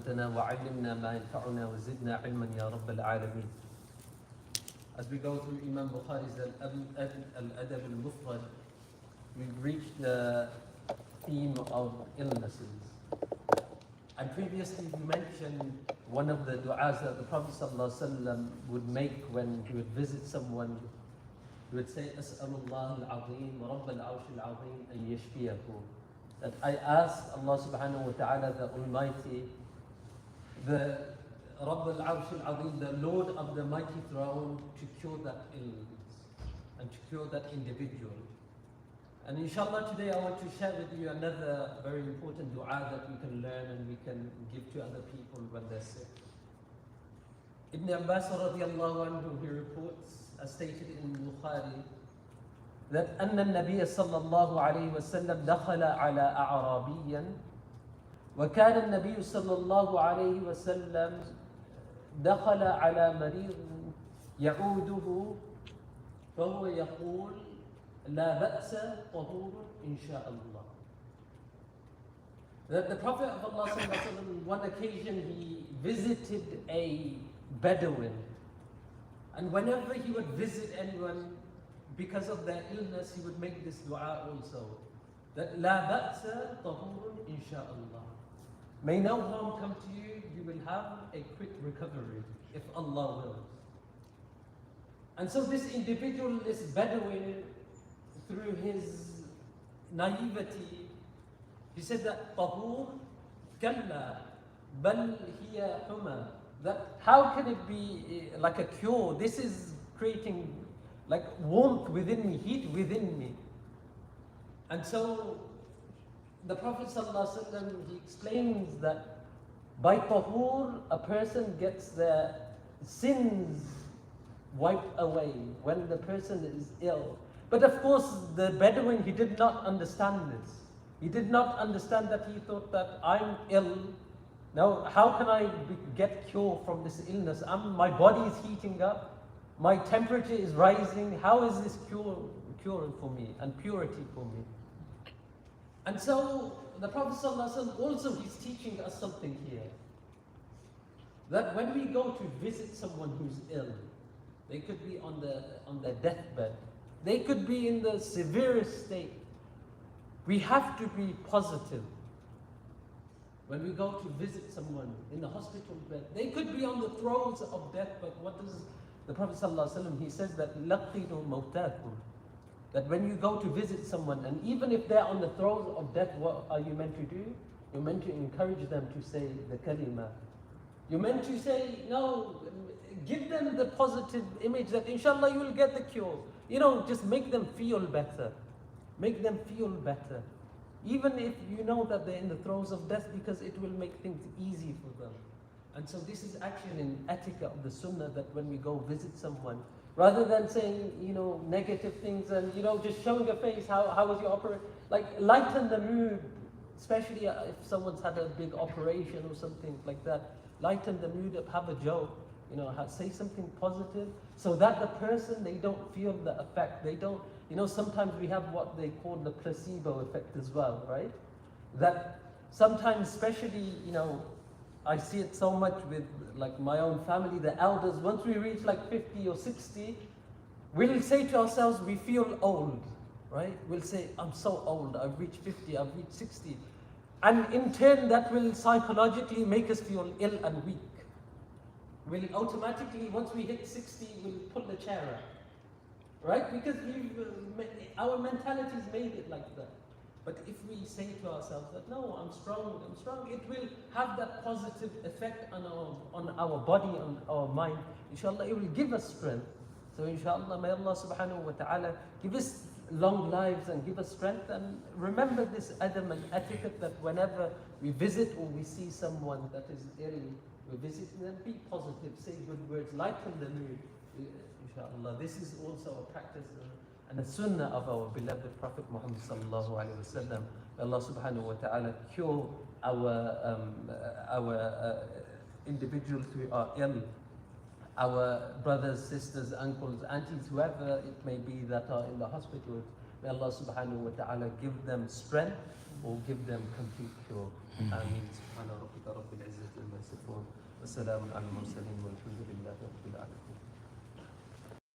علمتنا وعلمنا ما ينفعنا وزدنا علما يا رب العالمين. As we go through Imam Bukhari's Al-Adab al-Mufrad, we've reached the theme of illnesses. And previously we mentioned one of the du'as that the Prophet ﷺ would make when he would visit someone. He would say, As'alullah al-Azim, Rabb al-Arsh al-Azim, an yashfiyahu. That I ask Allah subhanahu wa ta'ala, the Almighty, the Rabb al-Arsh al-Azim, the Lord of the mighty throne, to cure that illness and to cure that individual. And inshallah today I want to share with you another very important dua that we can learn and we can give to other people when they're sick. Ibn Abbas radiallahu anhu, he reports, as stated in Bukhari, that أن النبي صلى الله عليه وسلم دخل على أعرابيا وكان النبي صلى الله عليه وسلم دخل على مريض يعوده فهو يقول لا بأس طهور إن شاء الله. That the Prophet of Allah صلى الله عليه وسلم, one occasion he visited a Bedouin, and whenever he would visit anyone because of their illness, he would make this dua also, that لا بأس طهور إن شاء الله. May no harm come to you, you will have a quick recovery if Allah wills. And so this individual, this Bedouin, through his naivety, he said that طهور كلا بل هي حمى. That how can it be like a cure? This is creating like warmth within me, heat within me. And so the Prophet ﷺ, he explains that by tahur, a person gets their sins wiped away when the person is ill. But of course, the Bedouin, he did not understand this. He did not understand that. He thought that I'm ill. Now, how can I get cure from this illness? My body is heating up. My temperature is rising. How is this cure for me and purity for me? And so the Prophet ﷺ also, he's teaching us something here. That when we go to visit someone who's ill, they could be on their deathbed, they could be in the severest state, we have to be positive. When we go to visit someone in the hospital bed, they could be on the throes of death, but what does the Prophet ﷺ, he says that لَقِّنُوا مَوْتَاكُمْ. That when you go to visit someone, and even if they're on the throes of death, what are you meant to do? You're meant to encourage them to say the kalima. You're meant to say, no, give them the positive image that inshallah you will get the cure. You know, just make them feel better. Make them feel better. Even if you know that they're in the throes of death, because it will make things easy for them. And so this is actually an etiquette of the sunnah, that when we go visit someone, rather than saying, negative things and, just showing a face, how was your operation? Like, lighten the mood, especially if someone's had a big operation or something like that. Lighten the mood up, have a joke, say something positive, so that the person, they don't feel the effect. They don't, sometimes we have what they call the placebo effect as well, right? That sometimes, especially, I see it so much with like my own family, the elders, once we reach like 50 or 60, we'll say to ourselves, we feel old, right? We'll say, I'm so old, I've reached 50, I've reached 60. And in turn, that will psychologically make us feel ill and weak. We'll automatically, once we hit 60, we'll pull the chair out, right? Because our mentality's made it like that. But if we say to ourselves that, no, I'm strong, it will have that positive effect on our body, on our mind. Inshallah, it will give us strength. So inshallah, may Allah subhanahu wa ta'ala give us long lives and give us strength. And remember this adab and etiquette, that whenever we visit or we see someone that is ill, we visit them, be positive, say good words, lighten the mood. Inshallah, this is also a practice and a sunnah of our beloved Prophet Muhammad sallallahu alaihi wasallam. Allah subhanahu wa ta'ala cure our individuals who are ill, our brothers, sisters, uncles, aunties, whoever it may be that are in the hospitals. May Allah subhanahu wa ta'ala give them strength or give them complete cure. Ameen. Subhana rabbika rabbil izzati amma Assalamu alaikum wa sallam wa alhamdulillahi rabbil alamin.